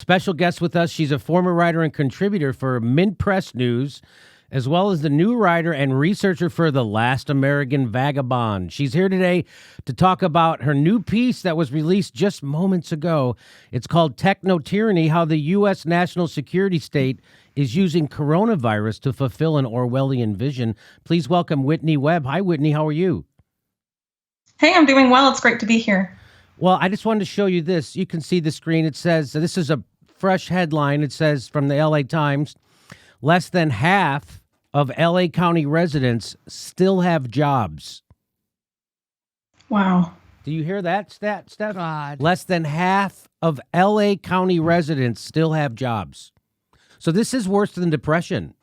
Special guest with us. She's a former writer and contributor for Mint Press News, as well as the new writer and researcher for The Last American Vagabond. She's here today to talk about her new piece that was released just moments ago. It's called Techno-Tyranny, How the U.S. National Security State is Using Coronavirus to Fulfill an Orwellian Vision. Please welcome Whitney Webb. Hi, Whitney. How are you? Hey, I'm doing well. It's great to be here. Well, I just wanted to show you this. You can see the screen. It says, this is a fresh headline. It says from the LA Times, less than half of LA County residents still have jobs. Wow. Do you hear that stat, Steph? God. Less than half of LA County residents still have jobs. So this is worse than depression.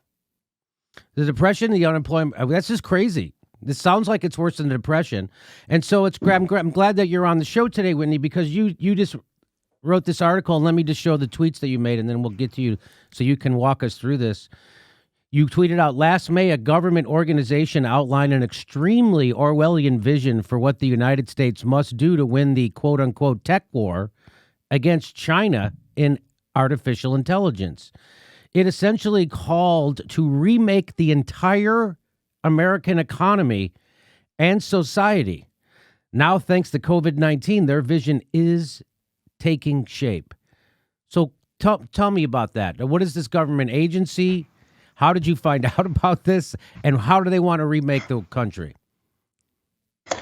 The depression, the unemployment, that's just crazy. This sounds like it's worse than depression. And so I'm glad that you're on the show today, Whitney, because you just wrote this article, and let me just show the tweets that you made, and then we'll get to you so you can walk us through this. You tweeted out, last May, a government organization outlined an extremely Orwellian vision for what the United States must do to win the quote-unquote tech war against China in artificial intelligence. It essentially called to remake the entire American economy and society. Now, thanks to COVID-19, their vision is taking shape. So tell me about that. What is this government agency? How did you find out about this? And how do they want to remake the country?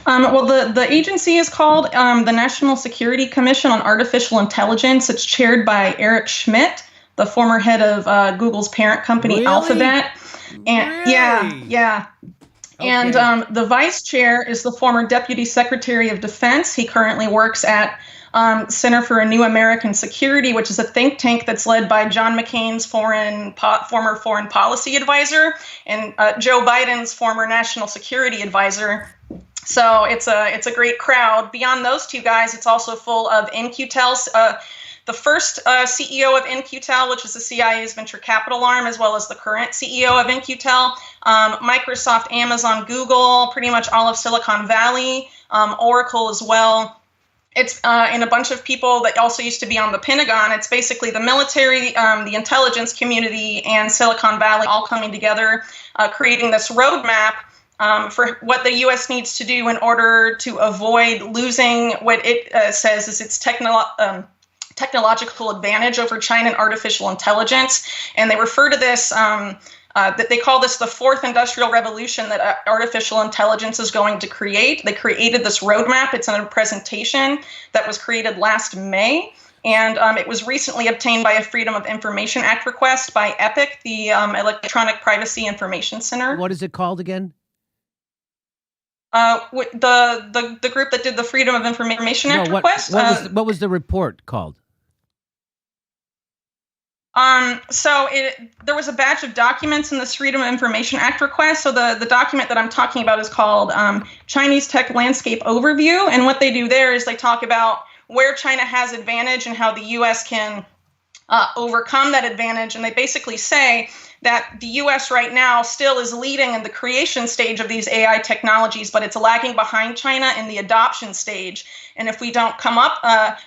Well, the agency is called the National Security Commission on Artificial Intelligence. It's chaired by Eric Schmidt, the former head of Google's parent company, Really? Alphabet. And Really? Yeah. Okay. And the vice chair is the former Deputy Secretary of Defense. He currently works at Center for a New American Security, which is a think tank that's led by John McCain's former foreign policy advisor and Joe Biden's former national security advisor. So it's a great crowd. Beyond those two guys, it's also full of In-Q-Tel, the first CEO of In-Q-Tel, which is the CIA's venture capital arm, as well as the current CEO of In-Q-Tel, Microsoft, Amazon, Google, pretty much all of Silicon Valley, Oracle as well. It's and a bunch of people that also used to be on the Pentagon. It's basically the military, the intelligence community, and Silicon Valley all coming together, creating this roadmap for what the U.S. needs to do in order to avoid losing what it says is its technological advantage over China and artificial intelligence. And they refer to this, that they call this the fourth industrial revolution that artificial intelligence is going to create. They created this roadmap. It's in a presentation that was created last May. And it was recently obtained by a Freedom of Information Act request by EPIC, the Electronic Privacy Information Center. What is it called again? The group that did the Freedom of Information Act request. What was the report called? There was a batch of documents in this Freedom of Information Act request. So the document that I'm talking about is called Chinese Tech Landscape Overview. And what they do there is they talk about where China has advantage and how the U.S. can overcome that advantage. And they basically say that the U.S. right now still is leading in the creation stage of these AI technologies, but it's lagging behind China in the adoption stage. And if we don't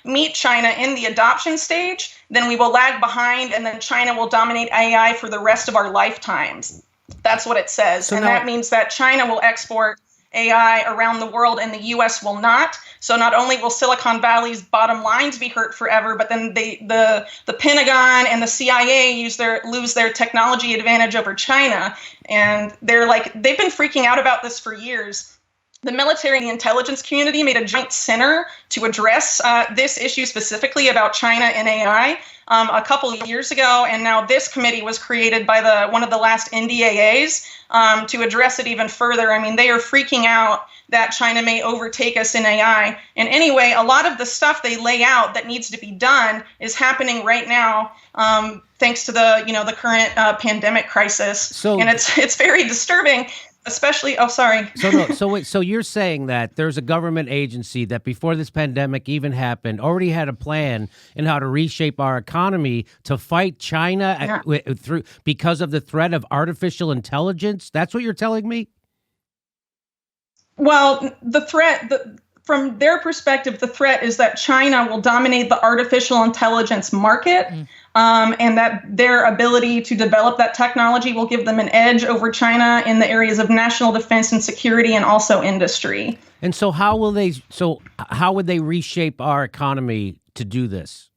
meet China in the adoption stage, then we will lag behind, and then China will dominate AI for the rest of our lifetimes. That's what it says. So that means that China will export AI around the world and the U.S. will not. So not only will Silicon Valley's bottom lines be hurt forever, but then the Pentagon and the CIA lose their technology advantage over China. And they've been freaking out about this for years. The military and the intelligence community made a joint center to address this issue specifically about China and AI a couple of years ago, and now this committee was created by one of the last NDAAs to address it even further. I mean, they are freaking out that China may overtake us in AI. And anyway, a lot of the stuff they lay out that needs to be done is happening right now, thanks to the current pandemic crisis. And it's very disturbing. Especially, sorry. So you're saying that there's a government agency that before this pandemic even happened already had a plan in how to reshape our economy to fight China because of the threat of artificial intelligence? That's what you're telling me? Well, the threat from their perspective, the threat is that China will dominate the artificial intelligence market, and that their ability to develop that technology will give them an edge over China in the areas of national defense and security, and also industry. And so how would they reshape our economy to do this?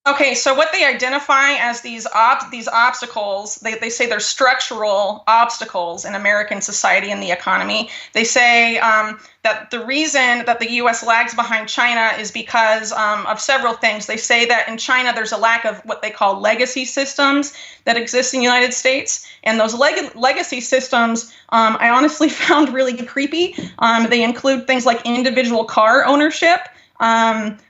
Okay, so what they identify as these obstacles, they say they're structural obstacles in American society and the economy. They say that the reason that the U.S. lags behind China is because of several things. They say that in China there's a lack of what they call legacy systems that exist in the United States. And those legacy systems, I honestly found really creepy. They include things like individual car ownership,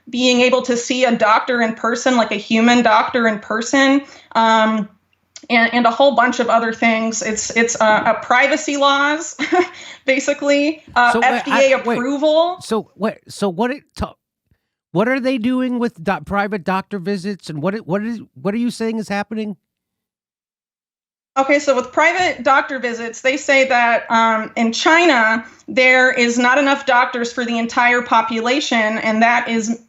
being able to see a doctor in person, like a human doctor in person, and a whole bunch of other things. It's privacy laws, basically, FDA approval. What are they doing with private doctor visits, and what are you saying is happening? Okay, so with private doctor visits, they say that in China, there is not enough doctors for the entire population, and that is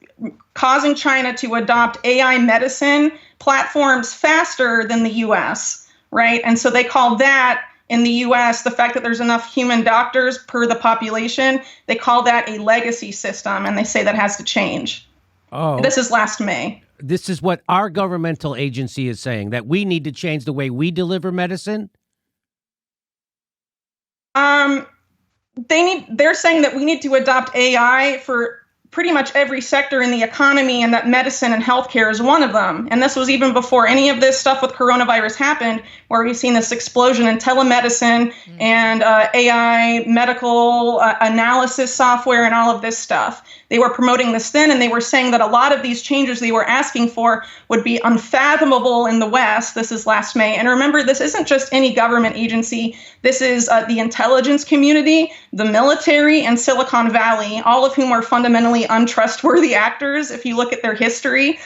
causing China to adopt AI medicine platforms faster than the U.S., right? And so they call that, in the U.S., the fact that there's enough human doctors per the population, they call that a legacy system, and they say that has to change. Oh. This is last May. This is what our governmental agency is saying, that we need to change the way we deliver medicine? They're saying that we need to adopt AI for pretty much every sector in the economy, and that medicine and healthcare is one of them. And this was even before any of this stuff with coronavirus happened, where we've seen this explosion in telemedicine and AI medical analysis software and all of this stuff. They were promoting this then, and they were saying that a lot of these changes they were asking for would be unfathomable in the West. This is last May. And remember, this isn't just any government agency. This is the intelligence community, the military, and Silicon Valley, all of whom are fundamentally untrustworthy actors if you look at their history,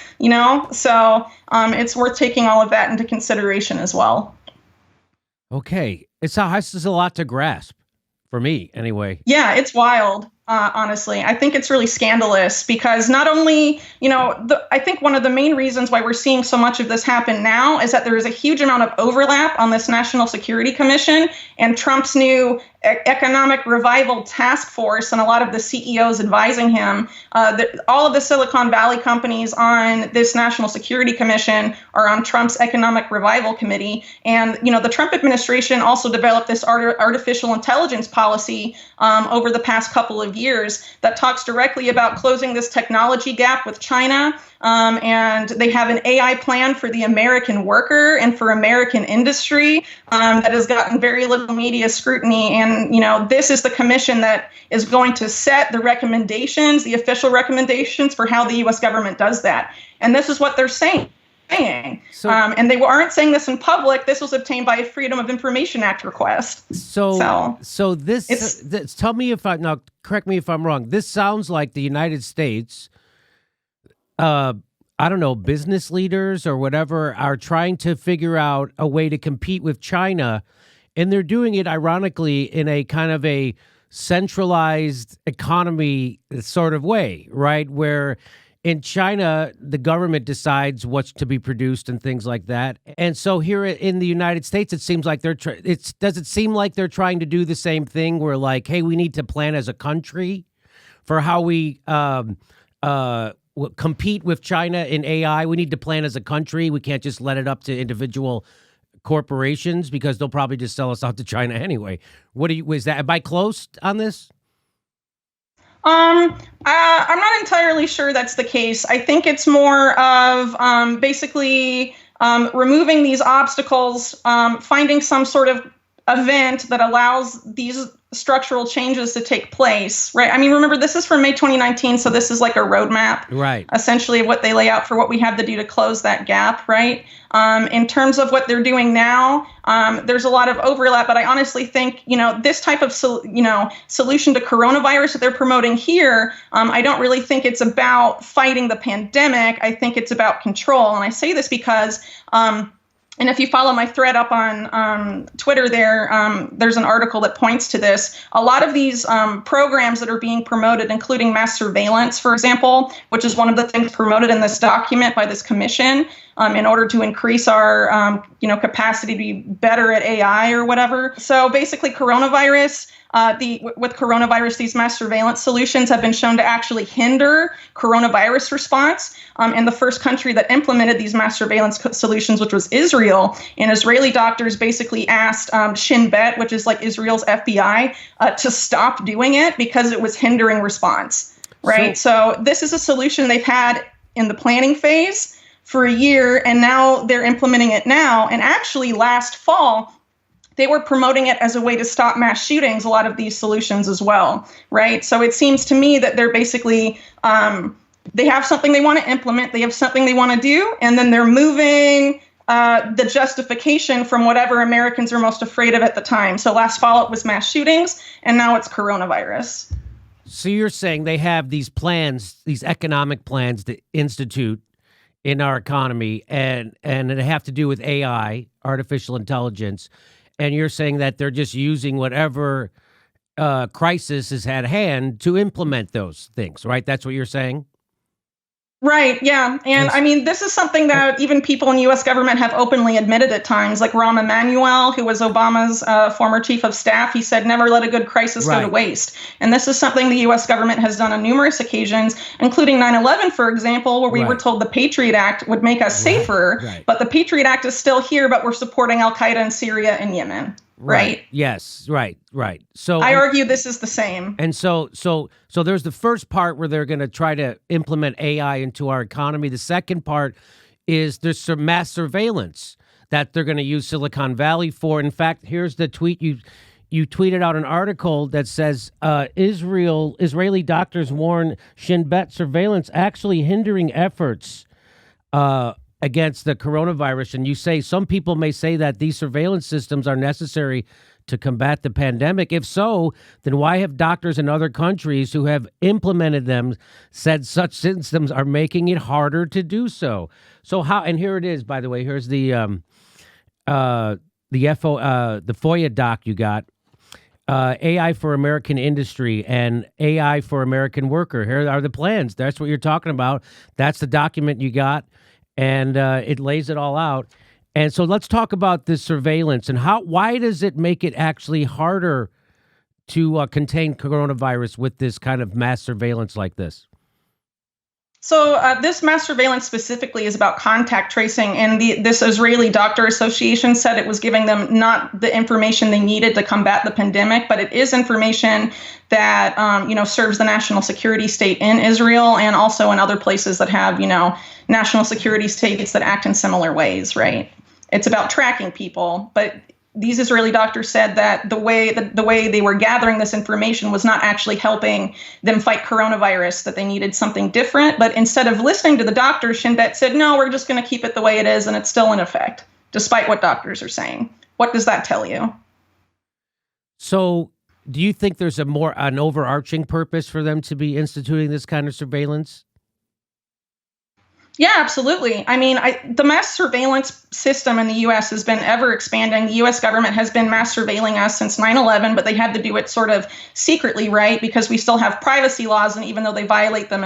So it's worth taking all of that into consideration as well. Okay. This is a lot to grasp, for me anyway. Yeah, it's wild. Honestly, I think it's really scandalous because not only, I think one of the main reasons why we're seeing so much of this happen now is that there is a huge amount of overlap on this National Security Commission and Trump's new economic revival task force and a lot of the CEOs advising him. All of the Silicon Valley companies on this National Security Commission are on Trump's economic revival committee. And, the Trump administration also developed this artificial intelligence policy over the past couple of years that talks directly about closing this technology gap with China. And they have an AI plan for the American worker and for American industry that has gotten very little media scrutiny. And, this is the commission that is going to set the recommendations, the official recommendations for how the U.S. government does that. And this is what they're saying. And they aren't saying this in public. This was obtained by a Freedom of Information Act request. So tell me correct me if I'm wrong. This sounds like the United States, business leaders or whatever are trying to figure out a way to compete with China. And they're doing it, ironically, in a kind of a centralized economy sort of way, right? Where in China, the government decides what's to be produced and things like that. And so here in the United States, it seems like does it seem like they're trying to do the same thing where like, hey, we need to plan as a country for how we compete with China in AI. We need to plan as a country. We can't just let it up to individual corporations because they'll probably just sell us out to China anyway. Am I close on this? I'm not entirely sure that's the case. I think it's more of basically removing these obstacles, finding some sort of event that allows these structural changes to take place, right? I mean, remember, this is from May 2019, so this is like a roadmap, right? Essentially, what they lay out for what we have to do to close that gap, right? In terms of what they're doing now, there's a lot of overlap, but I honestly think, this type of, solution to coronavirus that they're promoting here, I don't really think it's about fighting the pandemic. I think it's about control. And I say this because And if you follow my thread up on Twitter there's an article that points to this. A lot of these programs that are being promoted, including mass surveillance, for example, which is one of the things promoted in this document by this commission, in order to increase our capacity to be better at AI or whatever. So basically coronavirus, with coronavirus, these mass surveillance solutions have been shown to actually hinder coronavirus response. And the first country that implemented these mass surveillance solutions, which was Israel, and Israeli doctors basically asked Shin Bet, which is like Israel's FBI, to stop doing it because it was hindering response. Right. So this is a solution they've had in the planning phase for a year, and now they're implementing it now. And actually last fall, they were promoting it as a way to stop mass shootings, a lot of these solutions as well, right? So it seems to me that they're basically, they have something they want to implement, they have something they want to do, and then they're moving the justification from whatever Americans are most afraid of at the time. So last fall it was mass shootings, and now it's coronavirus. So you're saying they have these plans, these economic plans to institute in our economy, and it have to do with AI, artificial intelligence, and you're saying that they're just using whatever crisis is at hand to implement those things, right? That's what you're saying? Right, yeah. And I mean, this is something that even people in the U.S. government have openly admitted at times, like Rahm Emanuel, who was Obama's former chief of staff. He said, never let a good crisis go to waste. And this is something the U.S. government has done on numerous occasions, including 9/11, for example, where we were told the Patriot Act would make us safer. But the Patriot Act is still here, but we're supporting al-Qaeda in Syria and Yemen. Right. Yes. Right. So I argue this is the same. And so there's the first part where they're going to try to implement AI into our economy. The second part is there's some mass surveillance that they're going to use Silicon Valley for. In fact, here's the tweet you tweeted out an article that says Israeli doctors warn Shin Bet surveillance actually hindering efforts against the coronavirus. And you say some people may say that these surveillance systems are necessary to combat the pandemic. If so, then why have doctors in other countries who have implemented them said such systems are making it harder to do so? So how? And here it is, by the way. Here's the FOIA doc you got. AI for American industry and AI for American worker. Here are the plans. That's what you're talking about. That's the document you got. And it lays it all out. And so let's talk about this surveillance and why does it make it actually harder to contain coronavirus with this kind of mass surveillance like this? So this mass surveillance specifically is about contact tracing, and this Israeli Doctor Association said it was giving them not the information they needed to combat the pandemic, but it is information that serves the national security state in Israel and also in other places that have national security states that act in similar ways. Right? It's about tracking people, but these Israeli doctors said that the way they were gathering this information was not actually helping them fight coronavirus, that they needed something different. But instead of listening to the doctors, Shin Bet said, no, we're just going to keep it the way it is, and it's still in effect, despite what doctors are saying. What does that tell you? So do you think there's an overarching purpose for them to be instituting this kind of surveillance? Yeah, absolutely. I mean, the mass surveillance system in the U.S. has been ever expanding. The U.S. government has been mass surveilling us since 9/11, but they had to do it sort of secretly, right? Because we still have privacy laws, and even though they violate them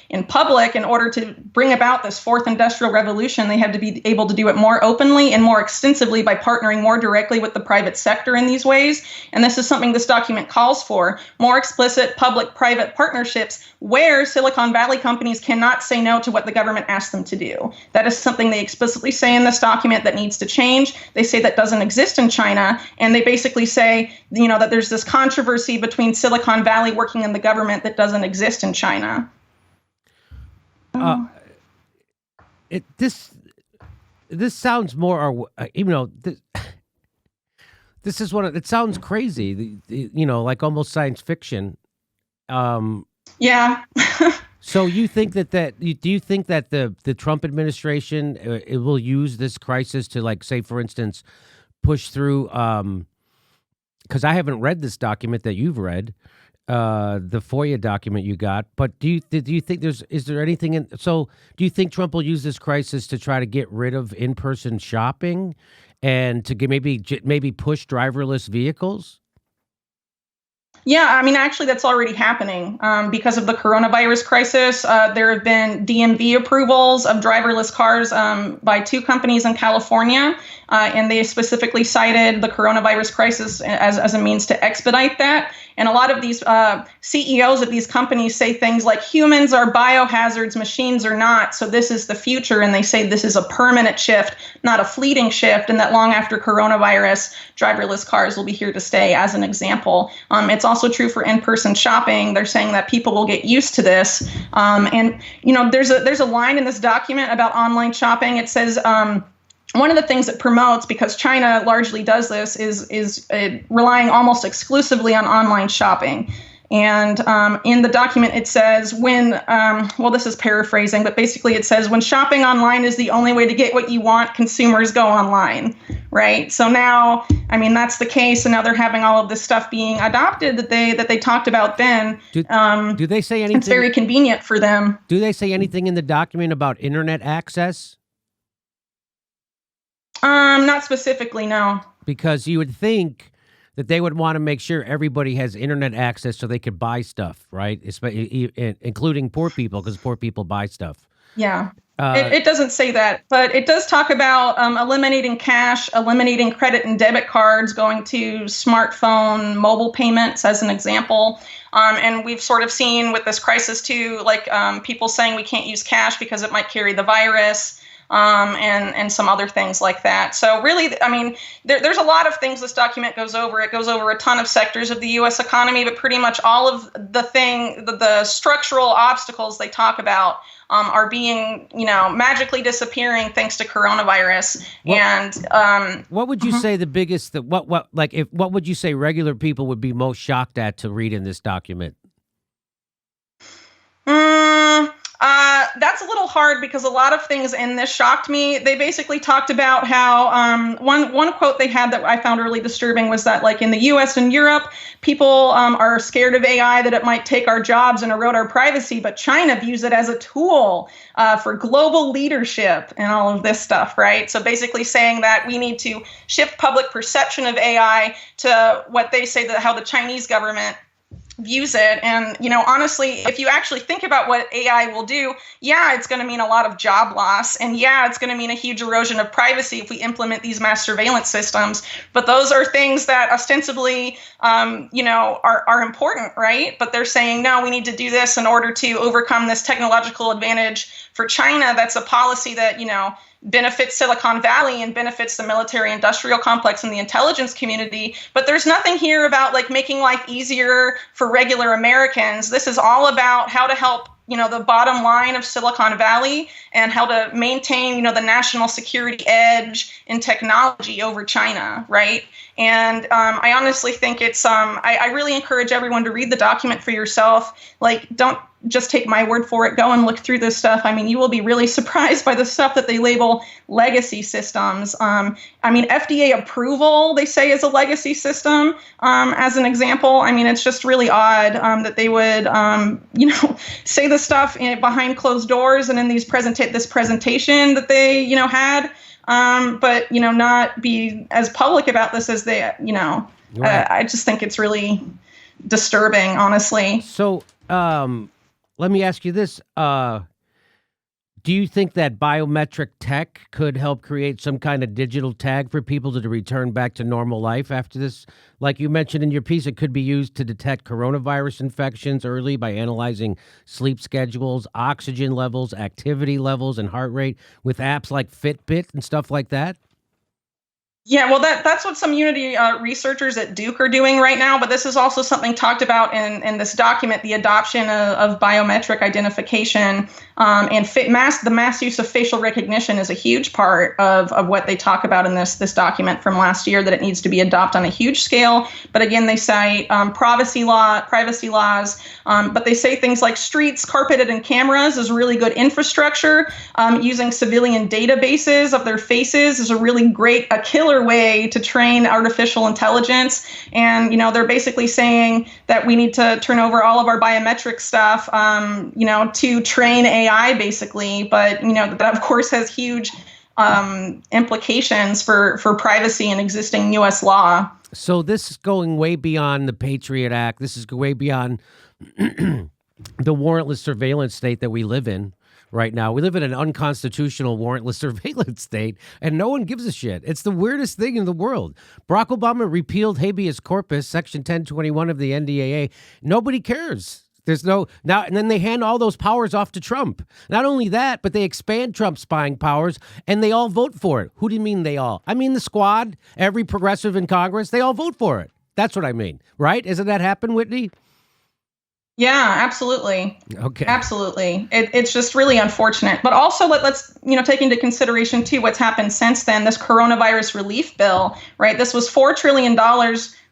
in public, in order to bring about this fourth industrial revolution, they had to be able to do it more openly and more extensively by partnering more directly with the private sector in these ways. And this is something this document calls for: more explicit public-private partnerships where Silicon Valley companies cannot say no to what the government asks them to do. That is something they explicitly say in this document that needs to change. They say that doesn't exist in China, and they basically say, that there's this controversy between Silicon Valley working in the government that doesn't exist in China. This sounds more, this is it sounds crazy, like almost science fiction. Yeah. So you think do you think that the Trump administration it will use this crisis to, like, say, for instance, push through? Because I haven't read this document that you've read. the FOIA document you got. But do you think is there anything in? So do you think Trump will use this crisis to try to get rid of in-person shopping and to get maybe push driverless vehicles? Yeah, I mean, actually, that's already happening because of the coronavirus crisis. There have been DMV approvals of driverless cars by 2 companies in California, and they specifically cited the coronavirus crisis as a means to expedite that. And a lot of these CEOs of these companies say things like humans are biohazards, machines are not. So this is the future. And they say this is a permanent shift, not a fleeting shift. And that long after coronavirus, driverless cars will be here to stay, as an example. It's also true for in-person shopping. They're saying that people will get used to this. And, you know, there's a line in this document about online shopping. It says, one of the things it promotes, because China largely does this, is relying almost exclusively on online shopping. And in the document, it says well, this is paraphrasing, but basically it says when shopping online is the only way to get what you want, consumers go online, right? So now, I mean, that's the case. And now they're having all of this stuff being adopted that they talked about then. Do they say anything? It's very convenient for them. Do they say anything in the document about internet access? Not specifically, no. Because you would think that they would want to make sure everybody has internet access so they could buy stuff, right? Including poor people, because poor people buy stuff. Yeah. It doesn't say that, but it does talk about eliminating cash, eliminating credit and debit cards, going to smartphone, mobile payments as an example. And we've sort of seen with this crisis too, like people saying we can't use cash because it might carry the virus. And some other things like that. So really, I mean, there's a lot of things this document goes over. It goes over a ton of sectors of the U.S. economy, but pretty much all of the structural obstacles they talk about are being, magically disappearing thanks to coronavirus. What would you say the biggest? What would you say regular people would be most shocked at to read in this document? That's a little hard because a lot of things in this shocked me. They basically talked about how one quote they had that I found really disturbing was that, like, in the U.S. and Europe, people are scared of AI, that it might take our jobs and erode our privacy, but China views it as a tool for global leadership and all of this stuff, right? So basically saying that we need to shift public perception of AI to what they say that how the Chinese government views it. And, honestly, if you actually think about what AI will do, yeah, it's going to mean a lot of job loss. And yeah, it's going to mean a huge erosion of privacy if we implement these mass surveillance systems. But those are things that ostensibly, are important, right? But they're saying, no, we need to do this in order to overcome this technological advantage for China. That's a policy that, benefits Silicon Valley and benefits the military industrial complex and the intelligence community. But there's nothing here about like making life easier for regular Americans. This is all about how to help, the bottom line of Silicon Valley and how to maintain, the national security edge in technology over China, right? And I honestly think it's, I really encourage everyone to read the document for yourself. Like, don't just take my word for it. Go and look through this stuff. I mean, you will be really surprised by the stuff that they label legacy systems. FDA approval, they say, is a legacy system, as an example. I mean, it's just really odd that they would, say the stuff behind closed doors and in this presentation that they, had. But not be as public about this as they, right. I just think it's really disturbing, honestly. So, let me ask you this. Do you think that biometric tech could help create some kind of digital tag for people to return back to normal life after this? Like you mentioned in your piece, it could be used to detect coronavirus infections early by analyzing sleep schedules, oxygen levels, activity levels, and heart rate with apps like Fitbit and stuff like that? Yeah, well, that's what some Unity researchers at Duke are doing right now. But this is also something talked about in this document, the adoption of biometric identification and the mass use of facial recognition is a huge part of what they talk about in this document from last year, that it needs to be adopted on a huge scale. But again, they cite privacy laws, but they say things like streets carpeted and cameras is really good infrastructure. Using civilian databases of their faces is a really great killer particular way to train artificial intelligence. And, they're basically saying that we need to turn over all of our biometric stuff, to train AI, basically. But, that, of course, has huge implications for privacy and existing U.S. law. So this is going way beyond the Patriot Act. This is way beyond the warrantless surveillance state that we live in right now. We live in an unconstitutional warrantless surveillance state, and no one gives a shit. It's the weirdest thing in the world. Barack Obama repealed habeas corpus, Section 1021 of the NDAA. Nobody cares. There's no now, and then they hand all those powers off to Trump. Not only that, but they expand Trump's spying powers, and they all vote for it. Who do you mean they all? I mean the squad, every progressive in Congress, they all vote for it. That's what I mean, right? Isn't that happen, Whitney? Yeah, absolutely. Okay. Absolutely. It's just really unfortunate. But also let's take into consideration too what's happened since then. This coronavirus relief bill, right? This was $4 trillion,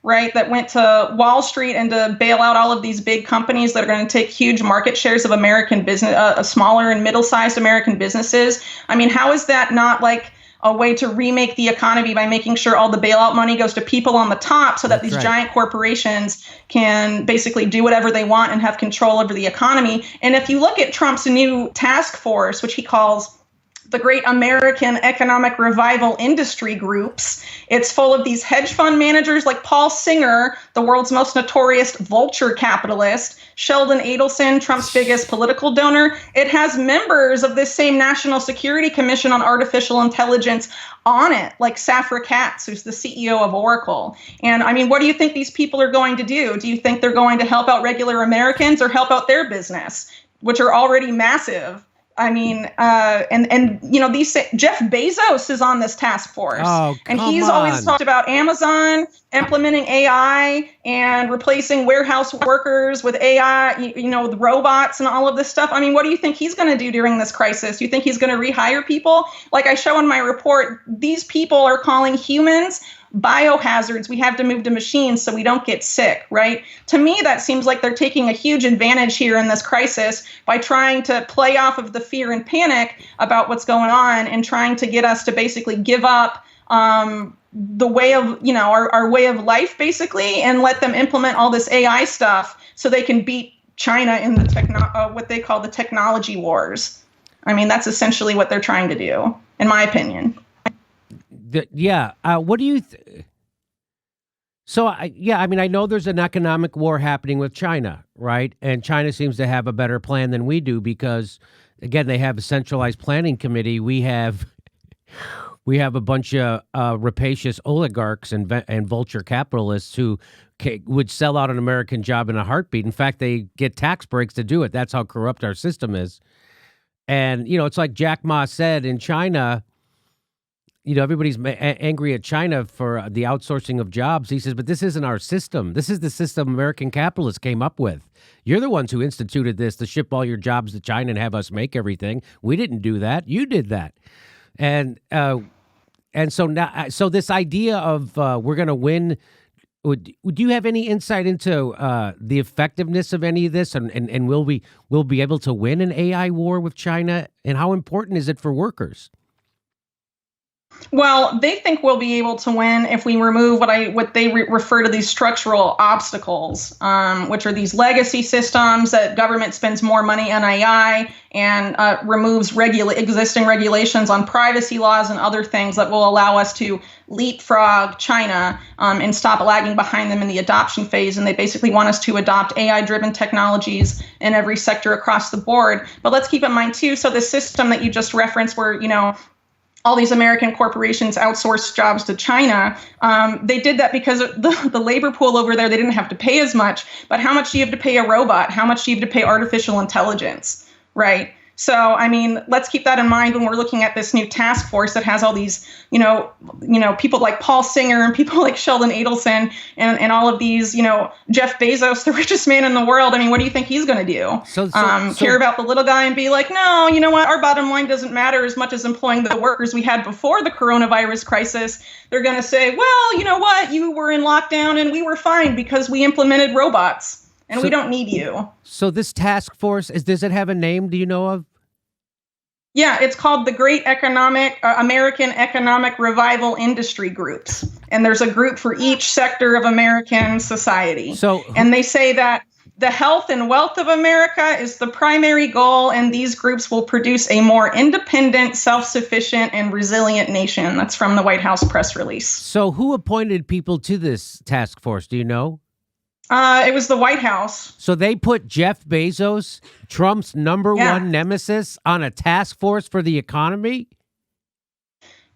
right, that went to Wall Street and to bail out all of these big companies that are going to take huge market shares of American business, smaller and middle-sized American businesses. I mean, how is that not like a way to remake the economy by making sure all the bailout money goes to people on the top so that these giant corporations can basically do whatever they want and have control over the economy? And if you look at Trump's new task force, which he calls the Great American Economic Revival Industry Groups, it's full of these hedge fund managers like Paul Singer, the world's most notorious vulture capitalist, Sheldon Adelson, Trump's biggest political donor. It has members of this same National Security Commission on Artificial Intelligence on it, like Safra Catz, who's the CEO of Oracle. And I mean, what do you think these people are going to do? Do you think they're going to help out regular Americans or help out their business, which are already massive? I mean, these Jeff Bezos is on this task force, and he's always talked about Amazon implementing AI and replacing warehouse workers with AI, with robots and all of this stuff. I mean, what do you think he's going to do during this crisis? Do you think he's going to rehire people? Like I show in my report, these people are calling humans biohazards. We have to move to machines so we don't get sick, right? To me, that seems like they're taking a huge advantage here in this crisis by trying to play off of the fear and panic about what's going on and trying to get us to basically give up the way of, our way of life, basically, and let them implement all this AI stuff so they can beat China in the what they call the technology wars. I mean, that's essentially what they're trying to do, in my opinion. What do you I know there's an economic war happening with China, right? And China seems to have a better plan than we do because, again, they have a centralized planning committee. We have a bunch of rapacious oligarchs and vulture capitalists who would sell out an American job in a heartbeat. In fact, they get tax breaks to do it. That's how corrupt our system is. And, it's like Jack Ma said in China, everybody's angry at China for the outsourcing of jobs. He says, but this isn't our system. This is the system American capitalists came up with. You're the ones who instituted this to ship all your jobs to China and have us make everything. We didn't do that. You did that. And so now, so this idea of we're going to win, do you have any insight into the effectiveness of any of this? And will we be able to win an AI war with China? And how important is it for workers? Well, they think we'll be able to win if we remove what they refer to these structural obstacles, which are these legacy systems that government spends more money on AI and removes existing regulations on privacy laws and other things that will allow us to leapfrog China and stop lagging behind them in the adoption phase. And they basically want us to adopt AI-driven technologies in every sector across the board. But let's keep in mind, too, so the system that you just referenced where, all these American corporations outsource jobs to China. They did that because the labor pool over there, they didn't have to pay as much. But how much do you have to pay a robot? How much do you have to pay artificial intelligence, right? So, I mean, let's keep that in mind when we're looking at this new task force that has all these, people like Paul Singer and people like Sheldon Adelson and all of these, Jeff Bezos, the richest man in the world. I mean, what do you think he's going to do? Care about the little guy and be like, no, you know what? Our bottom line doesn't matter as much as employing the workers we had before the coronavirus crisis. They're going to say, well, you know what? You were in lockdown and we were fine because we implemented robots. And we don't need you. So this task force, does it have a name? Do you know of? Yeah, it's called the Great American Economic Revival Industry Groups. And there's a group for each sector of American society. And they say that the health and wealth of America is the primary goal, and these groups will produce a more independent, self-sufficient, and resilient nation. That's from the White House press release. So who appointed people to this task force? Do you know? It was the White House. So they put Jeff Bezos, Trump's number one nemesis, on a task force for the economy?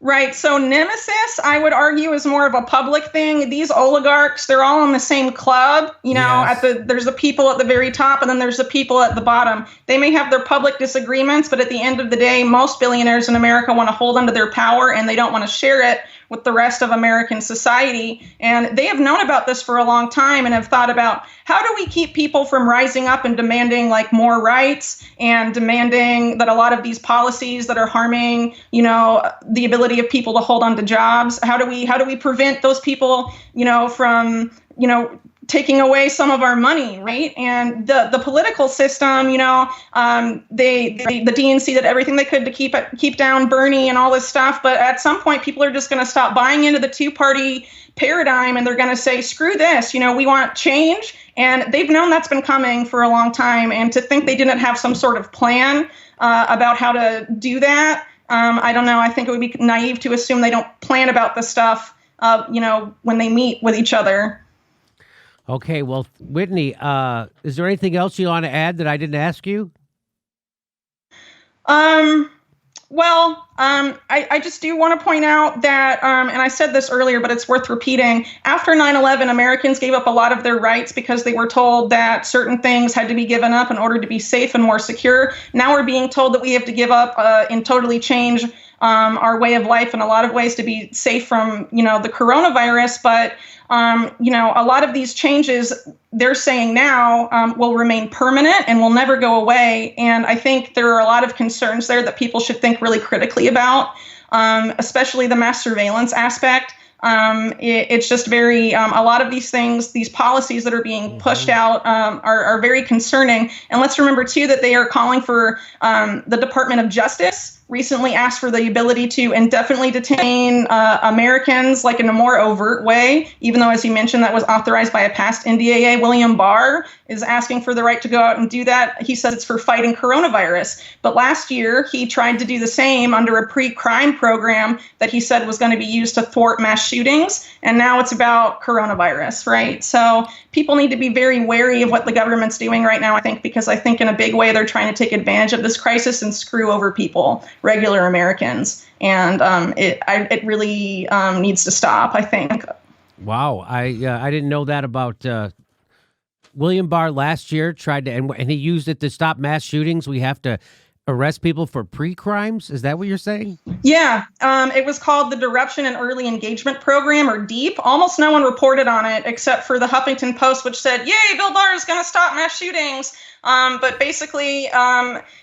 Right. So nemesis, I would argue, is more of a public thing. These oligarchs, they're all in the same club. You know, there's the people at the very top, and then there's the people at the bottom. They may have their public disagreements, but at the end of the day, most billionaires in America want to hold onto their power, and they don't want to share it with the rest of American society. And they have known about this for a long time and have thought about, how do we keep people from rising up and demanding like more rights and demanding that a lot of these policies that are harming, you know, the ability of people to hold on to jobs? How do we prevent those people, you know, from, you know, taking away some of our money, right? And the political system, you know, the DNC did everything they could to keep down Bernie and all this stuff. But at some point, people are just going to stop buying into the two-party paradigm, and they're going to say, screw this, you know, we want change. And they've known that's been coming for a long time. And to think they didn't have some sort of plan about how to do that, I don't know. I think it would be naive to assume they don't plan about this stuff, you know, when they meet with each other. Okay, well, Whitney, is there anything else you want to add that I didn't ask you? I just do want to point out that, and I said this earlier, but it's worth repeating, after 9/11, Americans gave up a lot of their rights because they were told that certain things had to be given up in order to be safe and more secure. Now we're being told that we have to give up and totally change our way of life in a lot of ways to be safe from, you know, the coronavirus. But you know, a lot of these changes they're saying now will remain permanent and will never go away. And I think there are a lot of concerns there that people should think really critically about, especially the mass surveillance aspect. It's just very, a lot of these things, these policies that are being pushed out are very concerning. And let's remember, too, that they are calling for the Department of Justice recently asked for the ability to indefinitely detain Americans, like in a more overt way, even though, as you mentioned, that was authorized by a past NDAA. William Barr is asking for the right to go out and do that. He says it's for fighting coronavirus. But last year, he tried to do the same under a pre-crime program that he said was going to be used to thwart mass shootings. And now it's about coronavirus, right? So people need to be very wary of what the government's doing right now, I think, because I think in a big way they're trying to take advantage of this crisis and screw over people, regular Americans. And it really needs to stop, I think. Wow. I didn't know that about William Barr last year tried to, and he used it to stop mass shootings. We have to arrest people for pre-crimes. Is that what you're saying? Yeah. It was called the Disruption and Early Engagement Program, or DEEP. Almost no one reported on it except for the Huffington Post, which said, yay, Bill Barr is going to stop mass shootings. But basically,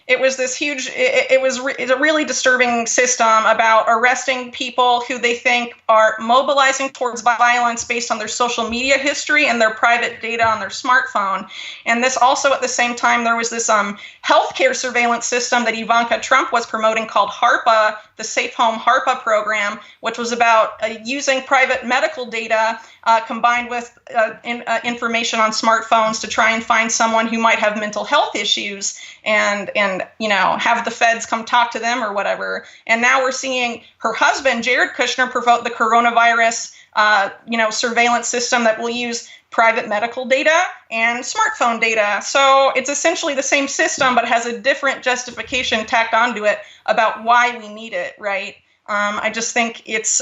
it was this huge, it's a really disturbing system about arresting people who they think are mobilizing towards violence based on their social media history and their private data on their smartphone. And this also, at the same time, there was this healthcare surveillance system that Ivanka Trump was promoting called HARPA, the Safe Home HARPA program, which was about using private medical data combined with information on smartphones to try and find someone who might have mental health issues and you know, have the feds come talk to them or whatever. And now we're seeing her husband, Jared Kushner, promote the coronavirus surveillance system that will use private medical data and smartphone data. So it's essentially the same system, but has a different justification tacked onto it about why we need it, right? I just think it's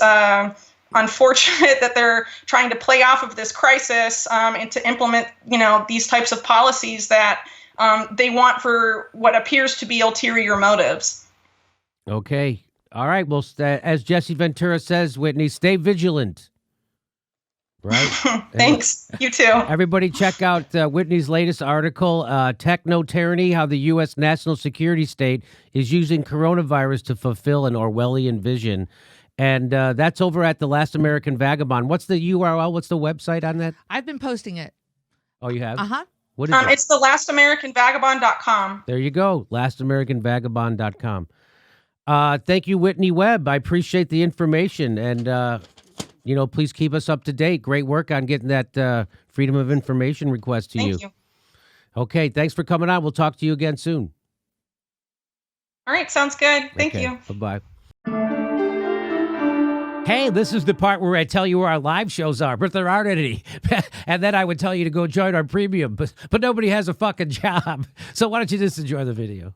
unfortunate that they're trying to play off of this crisis and to implement, you know, these types of policies that they want for what appears to be ulterior motives. Okay. All right. Well, as Jesse Ventura says, Whitney, stay vigilant. Right? Thanks. You too. Everybody check out Whitney's latest article, Techno-Tyranny, How the U.S. National Security State is Using Coronavirus to Fulfill an Orwellian Vision. And that's over at The Last American Vagabond. What's the URL? What's the website on that? I've been posting it. Oh, you have? Uh-huh. What is it? It's thelastamericanvagabond.com. There you go, lastamericanvagabond.com. Thank you, Whitney Webb. I appreciate the information. And, please keep us up to date. Great work on getting that Freedom of Information request to you. Thank you. Okay, thanks for coming on. We'll talk to you again soon. All right, sounds good. Thank you. Bye-bye. Hey, this is the part where I tell you where our live shows are, but there aren't any. And then I would tell you to go join our premium, but nobody has a fucking job. So why don't you just enjoy the video?